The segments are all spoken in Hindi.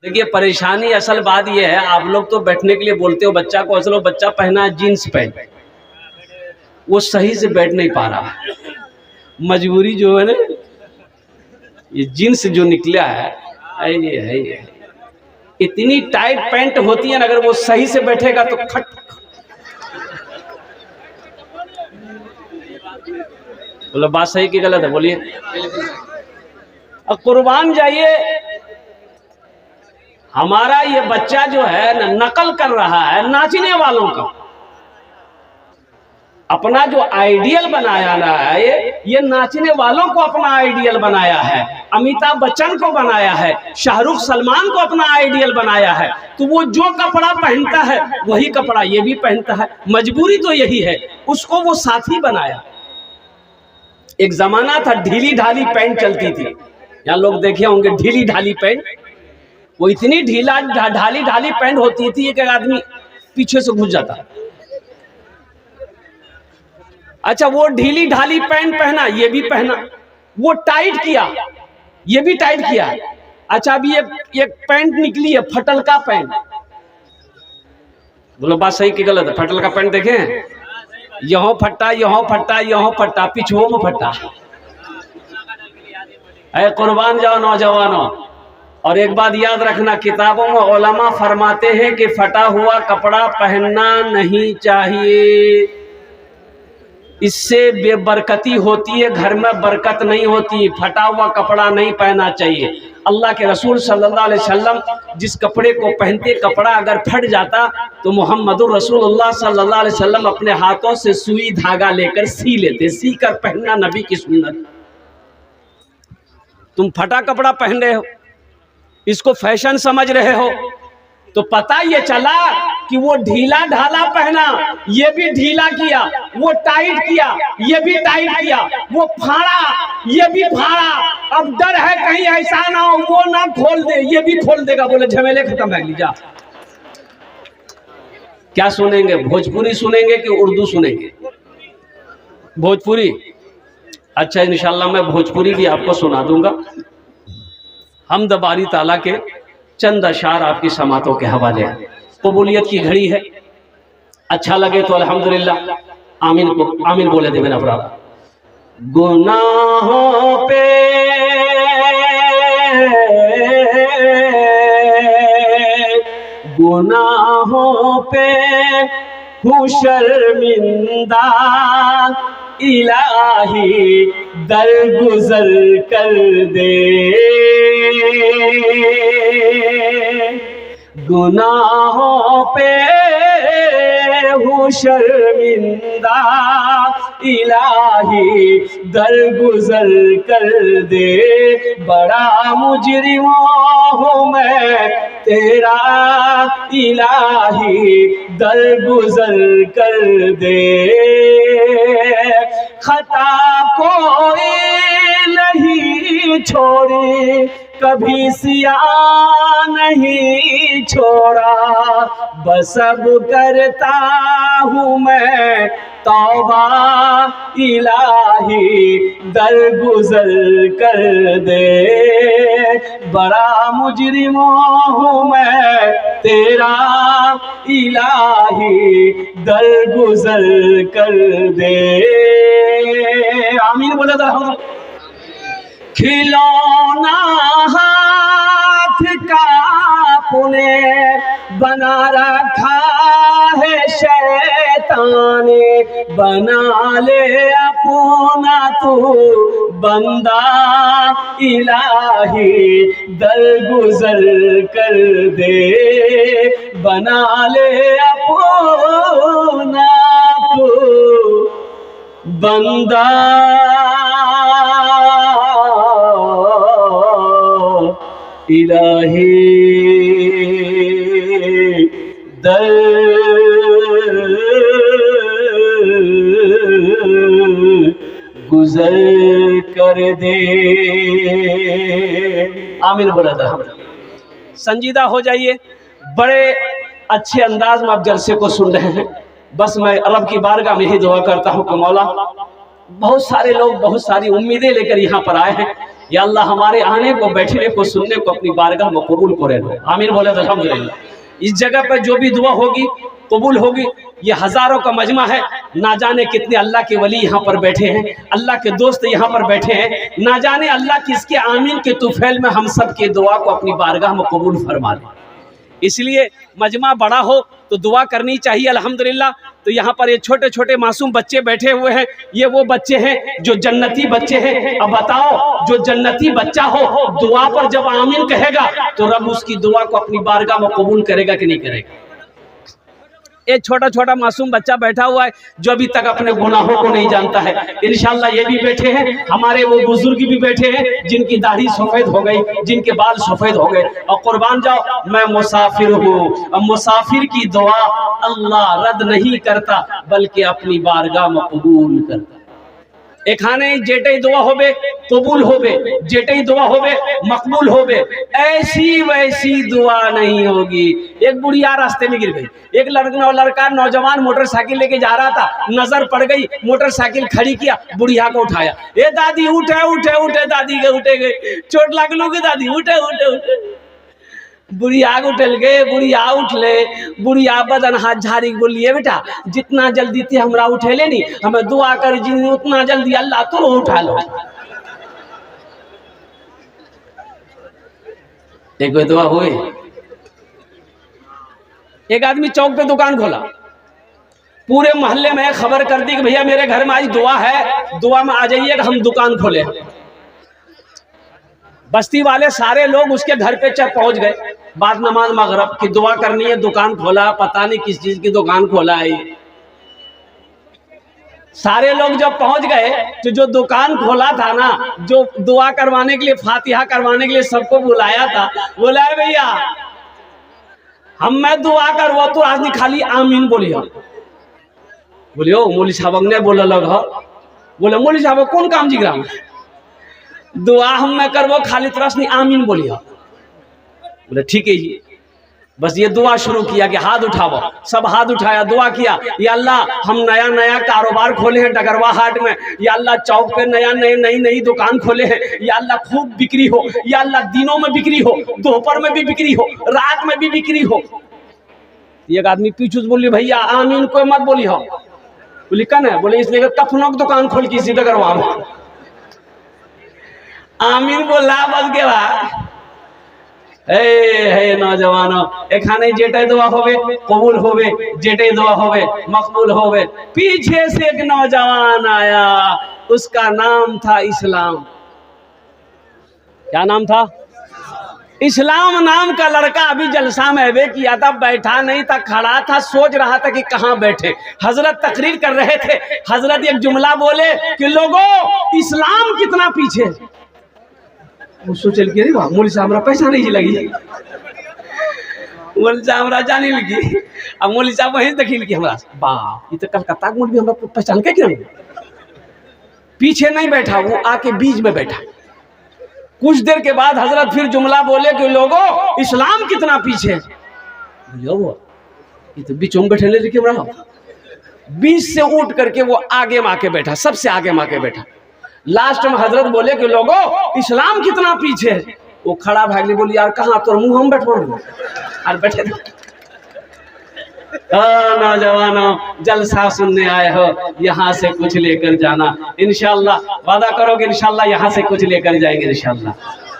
देखिए परेशानी असल बात यह है, आप लोग तो बैठने के लिए बोलते हो बच्चा को, असल बच्चा पहना है जीन्स पैंट, वो सही से बैठ नहीं पा रहा। मजबूरी जो है ना, ये जीन्स जो निकला है ये इतनी टाइट पैंट होती है ना, अगर वो सही से बैठेगा तो खट। बोलो बात सही कि गलत है, बोलिए। अब कुर्बान जाइए, हमारा ये बच्चा जो है ना नकल कर रहा है नाचने वालों का। अपना जो आइडियल बनाया ना है ये नाचने वालों को अपना आइडियल बनाया है। अमिताभ बच्चन को बनाया है, शाहरुख सलमान को अपना आइडियल बनाया है। तो वो जो कपड़ा पहनता है वही कपड़ा ये भी पहनता है। मजबूरी तो यही है, उसको वो साथी बनाया। एक जमाना था ढीली ढाली पैंट चलती थी, यहाँ लोग देखे होंगे ढीली ढाली पैंट। वो इतनी ढाली पैंट होती थी एक आदमी पीछे से घुस जाता। अच्छा, वो ढीली ढाली पैंट पहना, ये भी पहना, वो टाइट किया, ये भी टाइट किया। अच्छा, अभी ये पैंट निकली है फटल का पैंट। बोलो बात सही कि गलत है? फटल का पैंट देखें, यहाँ फट्टा, यहाँ फट्टा, यहाँ फट्टा, पिछुओं में फट्टा। अरे कुर्बान जाओ नौजवानों। और एक बात याद रखना, किताबों में उलमा फरमाते हैं कि फटा हुआ कपड़ा पहनना नहीं चाहिए, इससे बेबरकती होती है, घर में बरकत नहीं होती। फटा हुआ कपड़ा नहीं पहनना चाहिए। अल्लाह के रसूल सल्लल्लाहु अलैहि वसल्लम जिस कपड़े को पहनते, कपड़ा अगर फट जाता तो मोहम्मदुर रसूलुल्लाह सल्लल्लाहु अलैहि वसल्लम अपने हाथों से सुई धागा लेकर सी लेते, सी कर पहनना नबी की सुन्नत। तुम फटा कपड़ा पहन रहे हो, इसको फैशन समझ रहे हो, तो पता ये चला कि वो ढीला ढाला पहना, ये भी ढीला किया, वो टाइट किया, ये भी टाइट किया, वो फाड़ा, ये भी फाड़ा। अब डर है कहीं ऐसा ना हो वो ना खोल दे, ये भी खोल देगा। बोले झमेले खत्म कर लीजिए। क्या सुनेंगे, भोजपुरी सुनेंगे कि उर्दू सुनेंगे? भोजपुरी। अच्छा, इंशाल्लाह मैं भोजपुरी भी आपको सुना दूंगा। हमद बारी ताला के चंद अशार आपकी समातों के हवाले हैं। कबूलियत की घड़ी है, अच्छा लगे तो अल्हम्दुलिल्लाह आमीन को आमीन बोले दे मेरा बराबर। गुनाहों पे हूँ शर्मिंदा, इलाही दरगुजर कर दे। गुनाहों पे हूँ शर्मिंदा, इलाही दरगुजर कर दे। बड़ा मुजरिमों हूँ मैं तेरा, इलाही दरगुजर कर दे। खता कोई नहीं छोड़ी, कभी सिया नहीं छोड़ा, बस अब करता हूँ मैं तौबा, इलाही दरगुजर कर दे। बड़ा मुजरिमों हूँ मैं तेरा, इलाही दरगुजर कर दे। आमीन बोला था। खिलौना हाथ का पुने बना रखा है शैतान ने, बना ले अपना तू बंदा, इलाही दरगुजर कर दे। बना ले अपना तू बंदा, इलाही दरगुजर कर दे। आमीन बोला था। संजीदा हो जाइए, बड़े अच्छे अंदाज में आप जलसे को सुन रहे हैं। बस मैं रब की बारगाह में ही दुआ करता हूँ कि मौला, बहुत सारे लोग बहुत सारी उम्मीदें लेकर यहाँ पर आए हैं, या अल्लाह हमारे आने को, बैठने को, सुनने को अपनी बारगाह में कबूल करे लो। आमीन बोले तो अल्हम्दुलिल्लाह। इस जगह पर जो भी दुआ होगी कबूल होगी। ये हजारों का मजमा है, ना जाने कितने अल्लाह के वली यहाँ पर बैठे हैं, अल्लाह के दोस्त यहाँ पर बैठे हैं, ना जाने अल्लाह किसके आमीन के तुफैल में हम सब की दुआ को अपनी बारगाह में कबूल फरमा ले। इसलिए मजमा बड़ा हो तो दुआ करनी चाहिए अल्हम्दुलिल्लाह। तो यहाँ पर ये छोटे छोटे मासूम बच्चे बैठे हुए हैं, ये वो बच्चे हैं जो जन्नती बच्चे हैं। अब बताओ, जो जन्नती बच्चा हो दुआ पर जब आमीन कहेगा तो रब उसकी दुआ को अपनी बारगाह में कबूल करेगा कि नहीं करेगा? एक छोटा छोटा मासूम बच्चा बैठा हुआ है जो अभी तक अपने गुनाहों को नहीं जानता है। इंशाल्लाह ये भी बैठे हैं, हमारे वो बुजुर्ग भी बैठे हैं जिनकी दाढ़ी सफेद हो गई, जिनके बाल सफेद हो गए। और कुर्बान जाओ, मैं मुसाफिर हूँ। अब मुसाफिर की दुआ अल्लाह रद्द नहीं करता बल्कि अपनी बारगाह में कबूल करता। एखाने जेटे दुआ होबे कबूल होबे, जेटे दुआ होबे मकबूल होबे, ऐसी वैसी दुआ नहीं होगी। एक बुढ़िया रास्ते में गिर गई, एक लड़का नौजवान मोटरसाइकिल लेके जा रहा था, नजर पड़ गई, मोटरसाइकिल खड़ी किया, बुढ़िया को उठाया। ए दादी उठे उठे उठे, दादी के उठे गए, चोट लागलो के दादी उठे उठे उठे। बुढ़िया उठल गए, बुढ़िया उठले, बुढ़िया बदन हाथ झाड़ी बोलिए बेटा जितना जल्दी थे हमरा उठेले नहीं, हमें दुआ कर जी उतना जल्दी अल्लाह तो उठा लो। एक दुआ हुई। एक आदमी चौक पे दुकान खोला, पूरे मोहल्ले में खबर कर दी कि भैया मेरे घर में आज दुआ है, दुआ में आ जाइए, हम दुकान खोले। बस्ती वाले सारे लोग उसके घर पे पहुंच गए। बाद नमाज मगरिब की दुआ करनी है, दुकान खोला, पता नहीं किस चीज की दुकान खोला है। सारे लोग जब पहुंच गए तो जो दुकान खोला था ना, जो दुआ करवाने के लिए, फातिहा करवाने के लिए सबको बुलाया था, बोला है भैया हम मैं दुआ करवा तो आज नहीं खाली आमीन बोलियो। बोलियो मौलवी साहब ने बोला लग, बोले मौलवी साहब कौन काम जी ग्राम दुआ हम मैं करवो खाली तरह नहीं आमीन बोलियो। बोले ठीक है जी। बस ये दुआ शुरू किया कि हाथ उठाओ, सब हाथ उठाया, दुआ किया, या अल्लाह हम नया नया कारोबार खोले हैं डगरवा हाट में, या अल्लाह चौक पे नई दुकान खोले हैं, या अल्लाह खूब बिक्री हो, या अल्लाह दिनों में बिक्री हो, दोपहर में भी बिक्री हो, रात में भी बिक्री हो। एक आदमी पीछू बोली भैया आमीन कोई मत बोली हो। बोली कन है? बोले इसलिए कफनों की दुकान खोल की इसी डगरवा में आमीन बोला बस के बाद। हे नौजवानों, एखाने जेटे दुआ होवे कबूल होवे, जेटे दुआ होवे मकबूल होवे। पीछे से एक नौजवान आया, उसका नाम था इस्लाम। क्या नाम था? इस्लाम नाम का लड़का अभी जलसा में अबे किया था, बैठा नहीं था, खड़ा था, सोच रहा था कि कहाँ बैठे। हजरत तकरीर कर रहे थे, हजरत एक जुमला बोले कि लोगों इस्लाम कितना पीछे। उसको चल के मौलवी साहब हमरा पैसा नहीं लगी, मौलवी साहब हमरा जाने लगी। अब मौलवी साहब वहीं देखिल कि हमरा वाह ये तो कलकत्ता के मौलवी हमरा पहचान के क्यों? पीछे नहीं बैठा, वो आके बीच में बैठा। कुछ देर के बाद हजरत फिर जुमला बोले कि लोगों इस्लाम कितना पीछे। ये तो बीच में बैठे लेकिन हमरा बीच से उठ करके वो आगे में आके बैठा, सबसे आगे में आके बैठा। लास्ट में हजरत बोले कि लोगों इस्लाम कितना पीछे। वो खड़ा भागली, बोली यार कहाँ तो मुंह हम बैठवा और बैठे। नौजवानों जलसा सुनने आए हो, यहाँ से कुछ लेकर जाना इंशाल्लाह। वादा करोगे इंशाल्लाह यहाँ से कुछ लेकर जाएंगे इंशाल्लाह।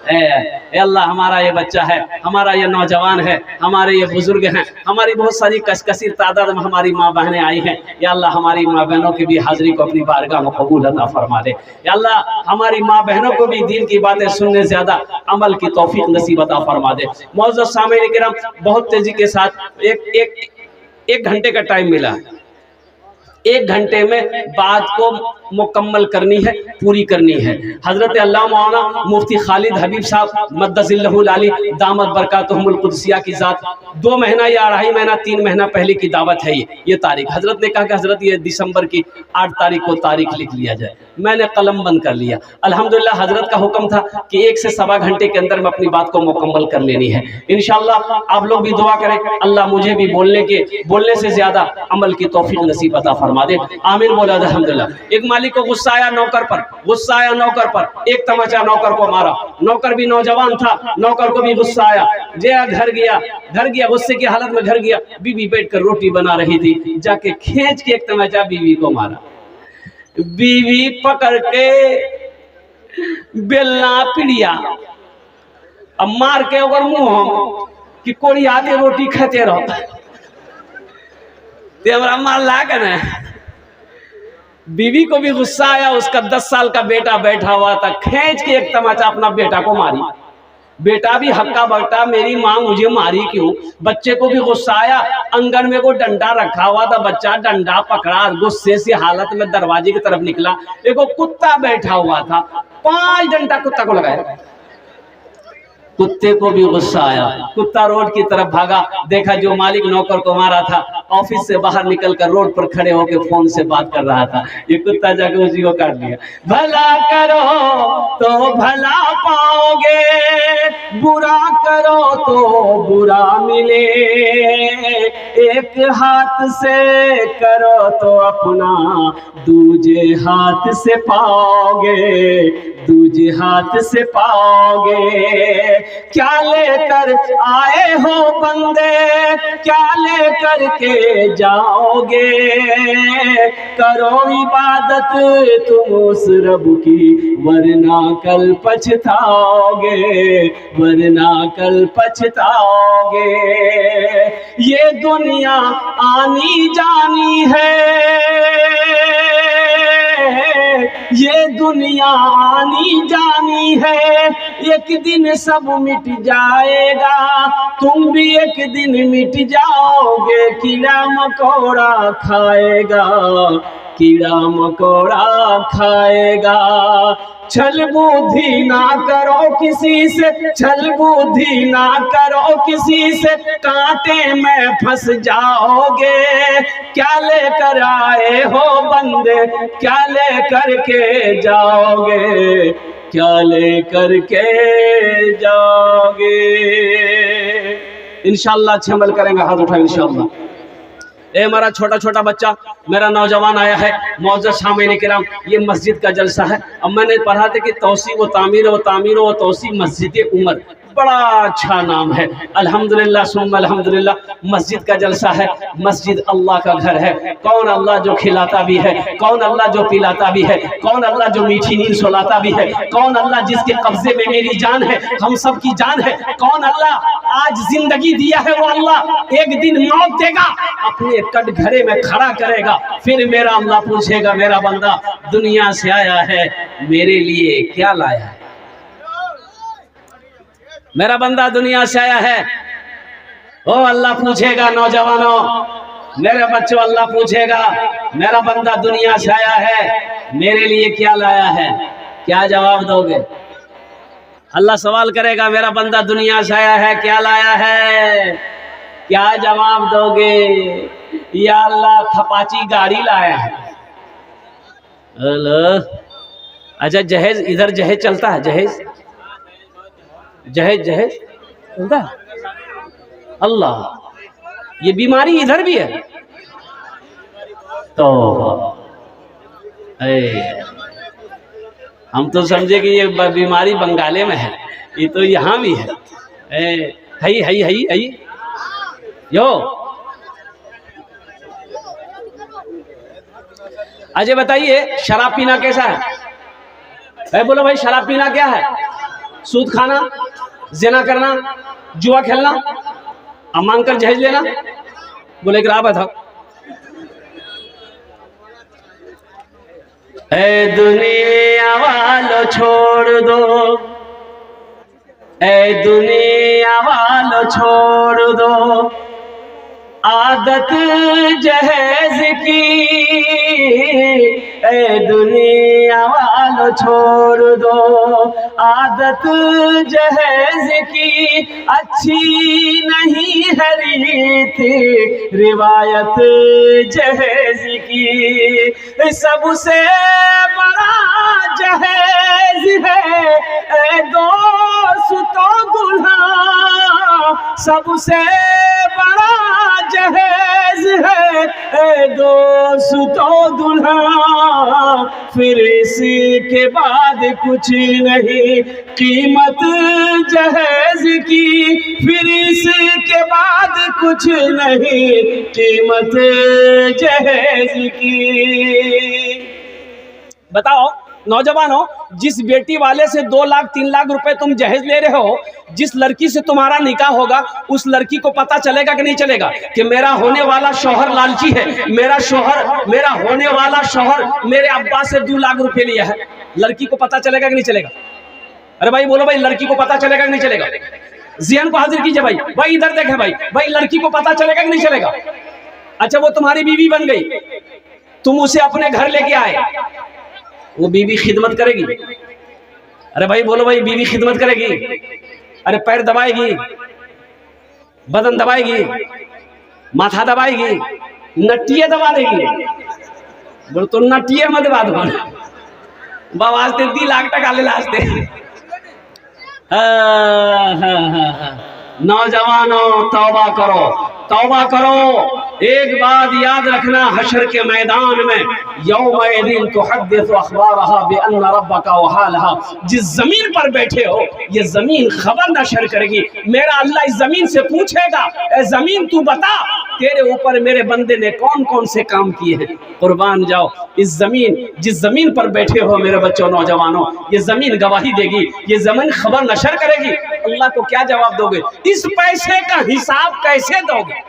अल्लाह हमारा ये बच्चा है, हमारा ये नौजवान है, हमारे ये बुजुर्ग हैं, हमारी बहुत सारी कसकसीर तादाद में हमारी माँ बहनें आई हैं। या अल्लाह हमारी माँ बहनों की भी हाजिरी को अपनी बारगाह में कबूल अता फरमा दे। या अल्लाह हमारी माँ बहनों को भी दीन की बातें सुनने ज्यादा अमल की तौफीक नसीब अता फरमा दे। मौजूद सामईन किराम, बहुत तेजी के साथ एक घंटे का टाइम मिला है। 1 घंटे में बात को मुकम्मल करनी है, पूरी करनी है। हजरत अल्लाह मौलाना मुफ्ती खालिद हबीब साहब मद्दसिल्लहुल आली दामत बरकातुहुमुल कुदसिया की जात 2 महीना या 2.5 महीना 3 महीना पहले की दावत है। ये तारीख हजरत ने कहा कि हजरत ये दिसंबर की 8 तारीख को तारीख लिख लिया जाए। मैंने कलम बंद कर लिया। अल्हम्दुलिल्लाह हजरत का हुक्म था कि 1 से सवा घंटे के अंदर में अपनी बात को मुकम्मल कर लेनी है। इंशाअल्लाह आप लोग भी दुआ करें, अल्लाह मुझे भी बोलने से ज्यादा अमल की तौफीक नसीब अता फरमा दे। आमीन बोला अल्हम्दुलिल्लाह। एक मालिक को गुस्सा आया नौकर पर, गुस्सा आया नौकर पर, एक तमाचा नौकर को मारा। नौकर भी नौजवान था, नौकर को भी गुस्सा आया, जया घर गया, गुस्से की हालत में घर गया। बीवी बैठकर रोटी बना रही थी, जाके खींच के एक तमाचा बीवी को मारा। बीवी पकड़ के बेलना पिड़िया अब मार के ओकर मुंह कि कोई आते रोटी खाते रहो ते हमरा मार लाग ना। बीवी को भी गुस्सा आया, उसका 10 साल का बेटा बैठा हुआ था, खींच के एक तमाचा अपना बेटा को मारी। बेटा भी हक्का बकता, मेरी माँ मुझे मारी क्यों। बच्चे को भी गुस्सा आया, अंगन में को डंडा रखा हुआ था, बच्चा डंडा पकड़ा, गुस्से से हालत में दरवाजे की तरफ निकला। एक कुत्ता बैठा हुआ था, 5 डंडा कुत्ता को लगाया। कुत्ते को भी गुस्सा आया, कुत्ता रोड की तरफ भागा, देखा जो मालिक नौकर को मारा था ऑफिस से बाहर निकलकर रोड पर खड़े होकर फोन से बात कर रहा था। ये कुत्ता जाकर उसी को काट लिया। भला करो तो भला पाओगे, बुरा करो तो बुरा मिले, एक हाथ से करो तो अपना दूजे हाथ से पाओगे, दूजे हाथ से पाओगे। क्या लेकर आए हो बंदे, क्या लेकर के जाओगे, करो इबादत तुम उस रब की, वरना कल पछताओगे, वरना कल पछताओगे। ये दुनिया आनी जानी है, ये दुनिया आनी जानी है, एक दिन सब मिट जाएगा, तुम भी एक दिन मिट जाओगे। कीड़ा मकोड़ा खाएगा, कीड़ा मकोड़ा खाएगा। छल बुद्धि ना करो किसी से, छल बुद्धि ना करो किसी से, कांटे में फंस जाओगे। क्या लेकर आए हो बंदे, क्या लेकर के जाओगे, क्या लेकर के जाओगे। इंशाअल्लाह अच्छे अमल करेंगे, हाथ उठाएं इंशाअल्लाह। ए हमारा छोटा छोटा बच्चा, मेरा नौजवान आया है, मौजूद शामिल किराम, ये मस्जिद का जलसा है। अब मैंने पढ़ा था कि तौसी व तामीर व तामीर व तौसी मस्जिद उमर, बड़ा अच्छा नाम है। अल्हम्दुलिल्लाह सुम्मा अल्हम्दुलिल्लाह। मस्जिद का जलसा है, मस्जिद अल्लाह का घर है। कौन अल्लाह जो खिलाता भी है, कौन अल्लाह जो पिलाता भी है, कौन अल्लाह जो मीठी नींद सुलाता भी है, कौन अल्लाह जिसके कब्जे में मेरी जान है, हम सब की जान है। कौन अल्लाह आज जिंदगी दिया है, वो अल्लाह एक दिन मौत देगा, अपने कटघरे में खड़ा करेगा, फिर मेरा अल्लाह पूछेगा, मेरा बंदा दुनिया से आया है, मेरे लिए क्या लाया है। मेरा बंदा दुनिया से आया है, ओ अल्लाह पूछेगा। नौजवानों, मेरे बच्चों, अल्लाह पूछेगा, मेरा बंदा दुनिया से आया है, मेरे लिए क्या लाया है। क्या जवाब दोगे? अल्लाह सवाल करेगा, मेरा बंदा दुनिया से आया है, क्या लाया है, क्या जवाब दोगे? या अल्लाह थपाची गाड़ी लाया है। अच्छा जहेज, इधर जहेज चलता है, जहेज जहेज जहेज चलता है। अल्लाह, ये बीमारी इधर भी है। तो हम तो समझे कि ये बीमारी बंगाले में है, ये तो यहाँ भी है। हई यो अजय बताइए, शराब पीना कैसा है? बोलो भाई, शराब पीना क्या है? सूद खाना, ज़िना करना, जुआ खेलना, अब मांग कर जहेज लेना। बोले ग्राब था। ऐ दुनिया वालों छोड़ दो, ऐ दुनिया वालों छोड़ दो, आदत जहेज की, ऐ दुनिया वालों छोड़ दो, आदत जहेज की, अच्छी नहीं है रीत रिवायत जहेज की। सबसे बड़ा जहेज है ऐ दोस्तों दुल्हा, सबसे बड़ा जहेज है ए दोस्तों दुल्हा, फिर इसके बाद कुछ नहीं कीमत जहेज की, फिर इसके बाद कुछ नहीं कीमत जहेज की। बताओ नौजवानों, जिस बेटी वाले से 2 लाख 3 लाख रुपए तुम जहेज ले रहे हो, जिस लड़की से तुम्हारा निकाह होगा, उस लड़की को पता चलेगा कि नहीं चलेगा कि मेरा होने वाला शौहर लालची है, मेरा होने वाला शौहर मेरे अब्बा से 2 लाख रुपए लिया है? लड़की को पता चलेगा कि नहीं चलेगा? अरे भाई बोलो भाई, लड़की को पता चलेगा कि नहीं चलेगा? ज़हन को हाजिर कीजिए भाई। भाई इधर देखें भाई लड़की को पता चलेगा कि नहीं चलेगा? अच्छा, वो तुम्हारी बीवी बन गई, तुम उसे अपने घर लेके आए, वो बीवी खिदमत करेगी? अरे भाई बोलो भाई, बीवी खिदमत करेगी? अरे पैर दबाएगी, बदन दबाएगी, माथा दबाएगी, नटिया दबा देगी? बोलो तो नटिया मत बात बोल बाबा, आज 2 लाख टका ले लास्ते। नौजवानों तौबा करो, तौबा करो। एक बात याद रखना, हशर के मैदान में यौमइदिन तुहद्दिसु अखबारहा बिअन्न रब्बका वहालहा, जिस जमीन पर बैठे हो ये जमीन खबर नशर करेगी। मेरा अल्लाह इस जमीन से पूछेगा, ए जमीन तू बता तेरे ऊपर मेरे बंदे ने कौन कौन से काम किए हैं। कुर्बान जाओ, इस जमीन, जिस जमीन पर बैठे हो मेरे बच्चों नौजवानों, ये जमीन गवाही देगी, ये जमीन खबर नशर करेगी। अल्लाह को क्या जवाब दोगे? इस पैसे का हिसाब कैसे दोगे?